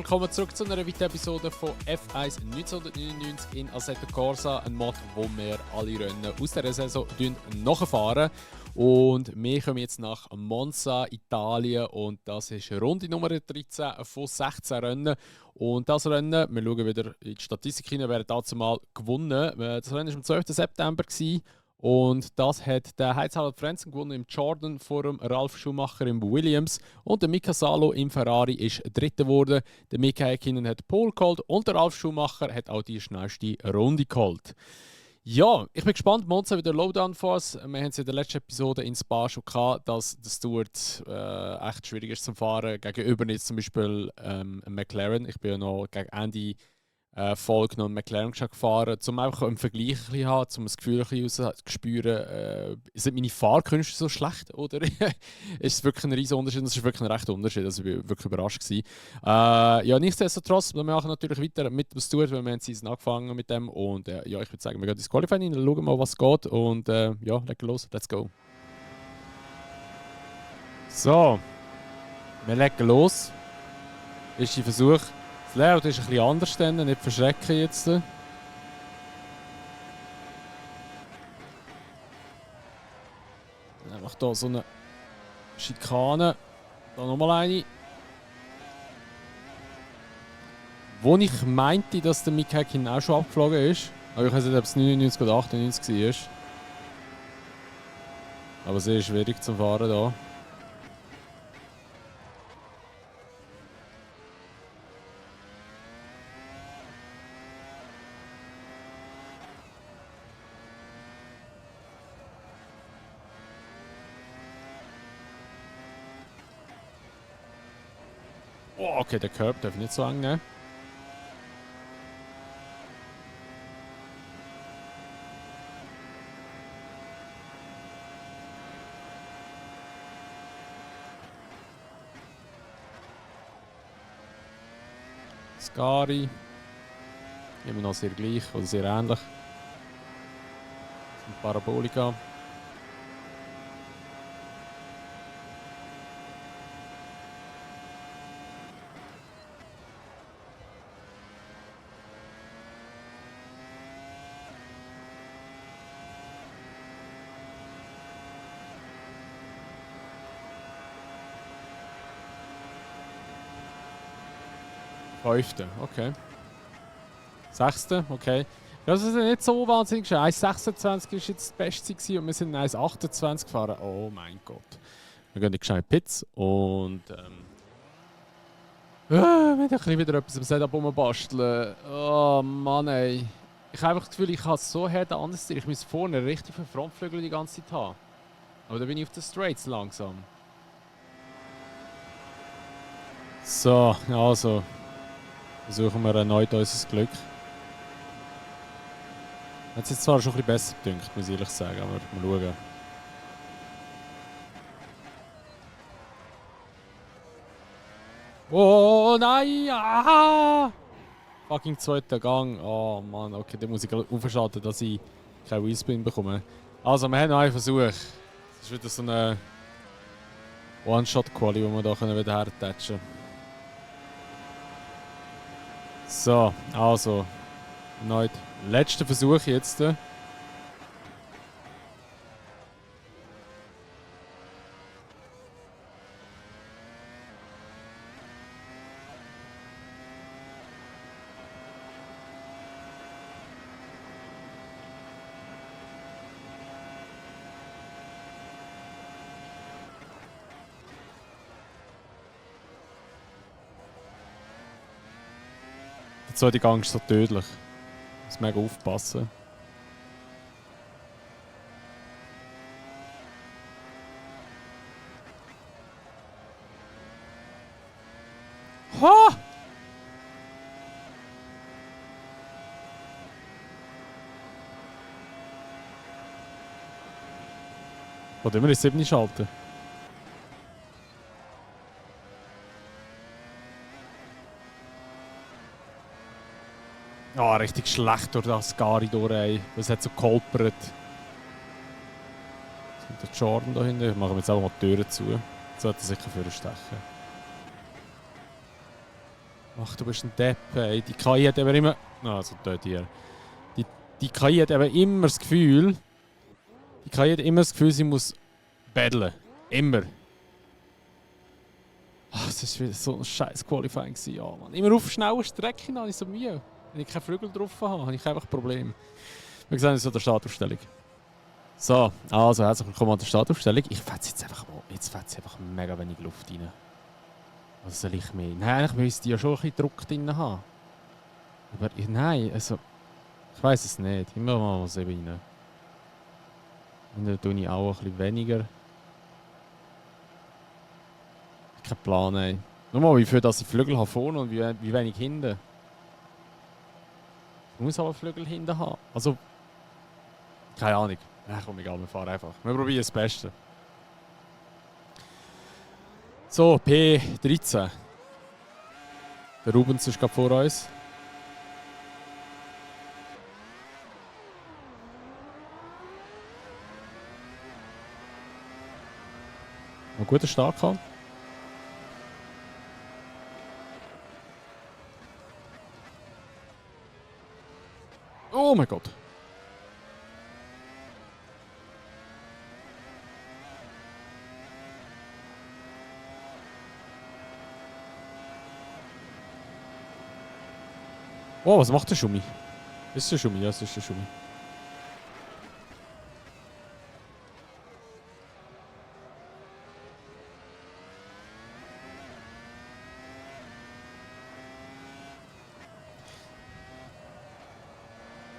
willkommen zurück zu einer weiteren Episode von F1 1999 in Assetto Corsa, ein Mod, wo wir alle Rennen aus der Saison nachfahren. Und wir kommen jetzt nach Monza, Italien, und das ist Runde Nummer 13 von 16 Rennen. Und das Rennen, wir schauen wieder in die Statistik hinein, wer dazu mal gewonnen. Das Rennen war am 12. September. Und das hat der Heinz-Harald Frentzen gewonnen im Jordan vor dem Ralf Schumacher im Williams. Und der Mika Salo im Ferrari ist Dritter geworden. Der Mika Häkkinen hat Pole geholt und der Ralf Schumacher hat auch die schnellste Runde geholt. Ja, ich bin gespannt. Monza wieder Lowdown for uns. Wir haben es in der letzten Episode in Spa schon gehabt, dass das dort echt schwierig ist zum Fahren. Gegenüber jetzt zum Beispiel McLaren. Ich bin ja noch gegen Ende Folge noch McLaren gefahren, um einfach einen Vergleich ein bisschen haben, um das Gefühl ein bisschen zu spüren, sind meine Fahrkünste so schlecht oder ist es wirklich ein riesen Unterschied? Das ist wirklich ein rechter Unterschied, also ich war wirklich überrascht gewesen. Ja, nichtsdestotrotz, wir machen natürlich weiter mit dem Stuart, weil wir haben Season angefangen mit dem und ja, ich würde sagen, wir gehen ins Qualifying rein, schauen mal, was geht und ja, legen los, let's go. So, wir legen los. Erster Versuch. Das Layout ist ein bisschen anders, nicht verschrecken jetzt. Dann macht hier so eine Schikane. Da nochmal eine. Wo ich meinte, dass der Mika Häkkinen auch schon abgeflogen ist. Aber ich weiß nicht, ob es 99 oder 98 war. Aber sehr schwierig zu fahren hier. Oh, okay, der Curb darf nicht so eng nehmen. Scari. Immer noch sehr gleich oder sehr ähnlich. Ein Parabolika. Fünfte, okay. Sechste, okay. Das ist nicht so wahnsinnig schön. 1,26 war jetzt das Beste gewesen und wir sind 1,28 gefahren. Oh mein Gott. Wir gehen in die gescheiten Pits und wir haben ein bisschen wieder etwas am Setup rumbasteln. Oh Mann ey. Ich habe einfach das Gefühl, ich kann es so hart anders sein. Ich muss vorne richtig für Frontflügel die ganze Zeit haben. Aber da bin ich auf den Straights langsam. So, also. Versuchen wir erneut unser Glück. Hat es jetzt zwar schon ein bisschen besser gedünkt, muss ich ehrlich sagen, aber mal schauen. Oh nein! Aha! Fucking zweiter Gang. Oh Mann, okay, dann muss ich gerade aufschalten, dass ich keinen Wheelspin bekomme. Also, wir haben noch einen Versuch. Das ist wieder so eine One-Shot-Quali, die wir hier wieder hertatschen können. So, also, erneut letzter Versuch jetzt. Der zweite Gang ist so tödlich. Ich muss mega aufpassen. Ha! Oder immer in 7 schalten. Ah, richtig schlecht durch das Gari durch, ey. Es hat so geholpert. Jetzt kommt der Jordan da hinten. Ich mache jetzt auch mal die Türen zu. Jetzt sollte er sicher vorstechen. Ach, du bist ein Depp, ey. Die KI hat aber immer... Also, dort hier. Die KI hat aber immer das Gefühl... Die KI hat immer das Gefühl, sie muss battlen. Immer. Ach, das war wieder so ein scheiß Qualifying. Ja, Mann. Immer auf schnellen Strecken habe ich so Mühe. Wenn ich keine Flügel drauf habe, habe ich einfach ein Problem. Wir sehen uns an der Startaufstellung. So, also herzlich willkommen an der Startaufstellung. Ich fetze jetzt einfach mal. Jetzt fetze ich einfach mega wenig Luft rein. Was soll ich mehr? Nein, eigentlich müsste ich ja schon ein bisschen Druck drin haben. Aber nein, also... Ich weiß es nicht. Immer mal was eben rein. Und dann tue ich auch ein bisschen weniger. Kein Plan, ey. Nur mal, wie viel dass ich Flügel habe vorne und wie wenig hinten. Ich muss aber Flügel hinten haben. Also... Keine Ahnung. Ja, komm, egal, wir fahren einfach. Wir probieren das Beste. So, P13. Der Rubens ist gerade vor uns. Einen guten Start gehabt. Oh mein Gott. Oh, was macht der Schumi? Ist der Schumi? Ja, das ist der Schumi.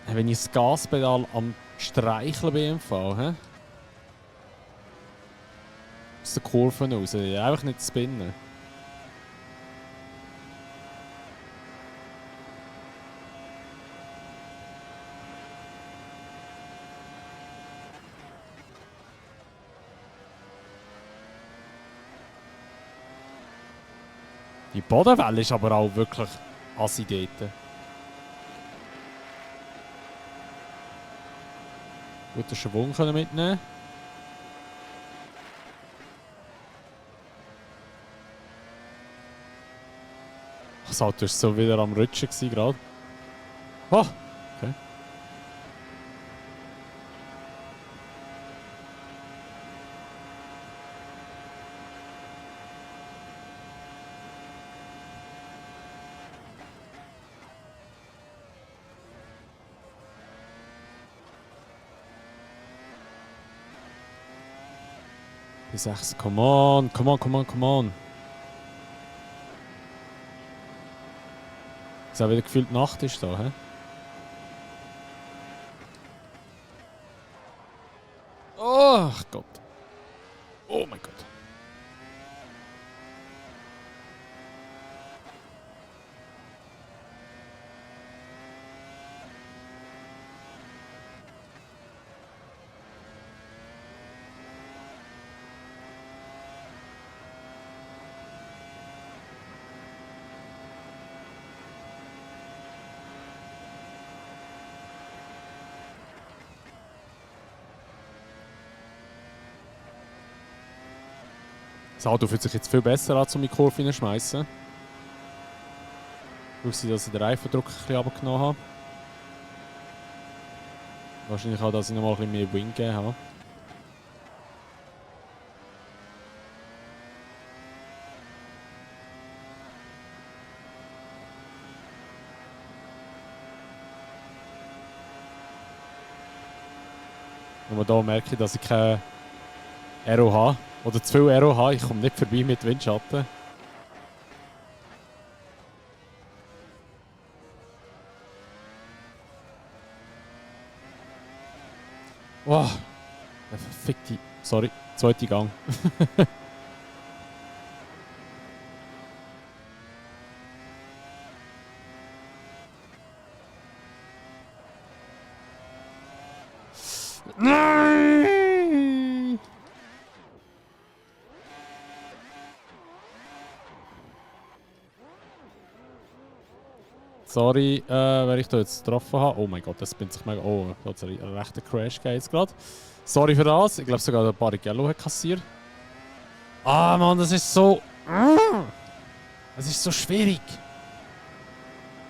Wenn ich das Gaspedal am Streicheln bin im Fall, hä? Aus der Kurve raus. Einfach nicht spinnen. Die Bodenwelle ist aber auch wirklich assi dort. Guten Schwung können mitnehmen. Das Auto war so wieder am Rutschen gerade. Oh, okay. Die 6, come on, come on, come on, come on. Ist auch wieder gefühlt Nacht ist da, hä? Oh Gott. Oh mein Gott. Das Auto fühlt sich jetzt viel besser an, um in die Kurve hineinschmeißen. Ich sehe, dass ich den Reifendruck ein bisschen runtergenommen habe. Wahrscheinlich auch, dass ich noch mal ein bisschen mehr Wing gegeben habe. Nur hier merke ich, dass ich keine Aero habe. Oder zu viel Aero habe. Ich komme nicht vorbei mit Windschatten. Wow. Der verfickte... Sorry. Zweiter Gang. Nein! Sorry, wenn ich da jetzt getroffen habe. Oh mein Gott, das bin ich mega. Oh, da hat es einen rechten Crash gegeben jetzt gerade. Sorry für das. Ich glaube sogar der Barrichello hat kassiert. Ah Mann, das ist so. Das ist so schwierig.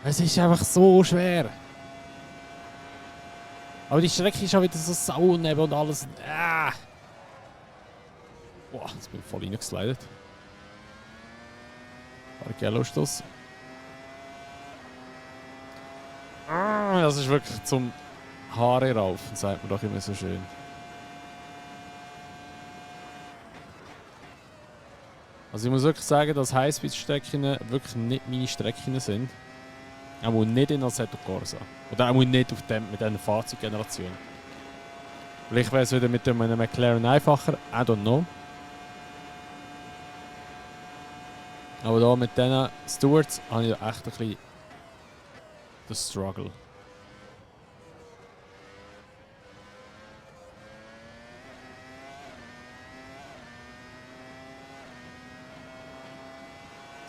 Es ist einfach so schwer. Aber die Strecke ist auch wieder so sauneben und alles. Boah, jetzt bin ich voll reingeslidet. Bargello-Stoss. Das ist wirklich zum Haare rauf, sagt man doch immer so schön. Also ich muss wirklich sagen, dass Highspeed-Strecken wirklich nicht meine Strecken sind. Auch nicht in Assetto Corsa. Oder auch nicht auf dem, mit dieser Fahrzeuggeneration. Vielleicht wäre es wieder mit einem McLaren einfacher, I don't know. Aber da mit diesen Stewards habe ich echt ein bisschen den Struggle.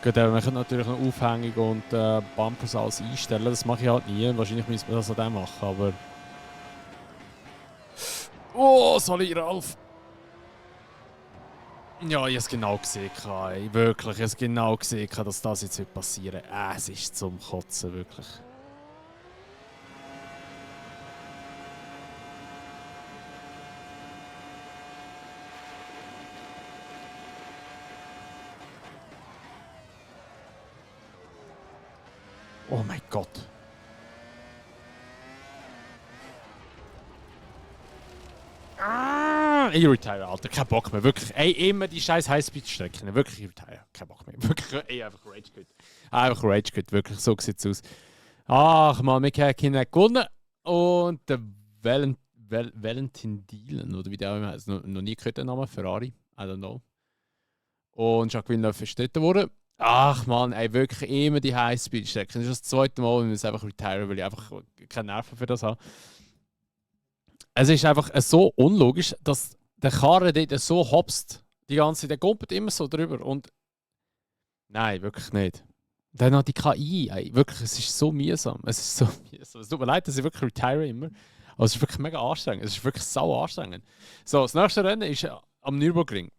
Gut, wir können natürlich noch Aufhängung und Bumpers alles einstellen. Das mache ich halt nie. Wahrscheinlich müssen wir das an dem machen, aber... Oh, sorry, Ralf! Ja, ich habe es genau gesehen. Wirklich, ich habe es genau gesehen, dass das jetzt passieren wird. Es ist zum Kotzen, wirklich. Oh mein Gott. Ich retire, Alter. Kein Bock mehr. Wirklich. Ey, immer die scheiß Highspeed-Strecken. Wirklich, ich retire. Kein Bock mehr. Wirklich, ey, einfach Rage Quit. Einfach Rage Quit. Wirklich, so sieht's aus. Ach man, wir haben Kinect gewonnen. Und der Valentin Dillon, oder wie der auch immer heißt, noch nie gehört, den Namen. Ferrari. I don't know. Und Jacques Villeneuve ist dort geworden. Ach man, ey, wirklich immer die Highspeed-Strecken. Das ist das zweite Mal, wenn wir es einfach retire, weil ich einfach keine Nerven für das habe. Es ist einfach so unlogisch, dass der Karren dort so hopst. Die ganze Zeit, der kommt immer so drüber. Und nein, wirklich nicht. Dann noch die KI, ey, wirklich, es ist so mühsam. Es ist so mühsam. Es tut mir leid, dass ich wirklich retire immer. Aber es ist wirklich mega anstrengend. Es ist wirklich sau anstrengend. So, das nächste Rennen ist am Nürburgring.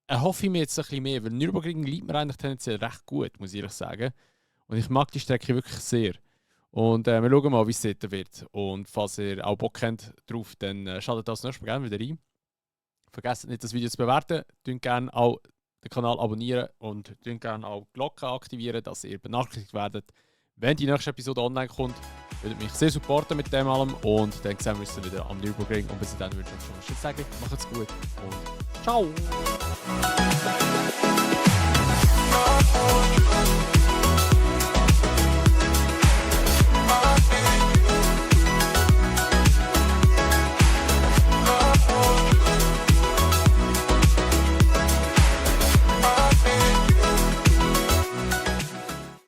Erhoffe ich mir jetzt ein bisschen mehr, weil Nürburgring liegt mir eigentlich tendenziell recht gut, muss ich ehrlich sagen. Und ich mag die Strecke wirklich sehr. Und wir schauen mal, wie es dort wird. Und falls ihr auch Bock habt drauf, dann schaltet das nächste Mal gerne wieder rein. Vergesst nicht, das Video zu bewerten. Könnt gerne auch den Kanal abonnieren und könnt gerne auch die Glocke aktivieren, dass ihr benachrichtigt werdet, wenn die nächste Episode online kommt. Würdet mich sehr supporten mit dem allem. Und dann sehen wir uns dann wieder am Nürburgring. Und bis dann würde ich euch schon mal sagen, macht's gut und ciao!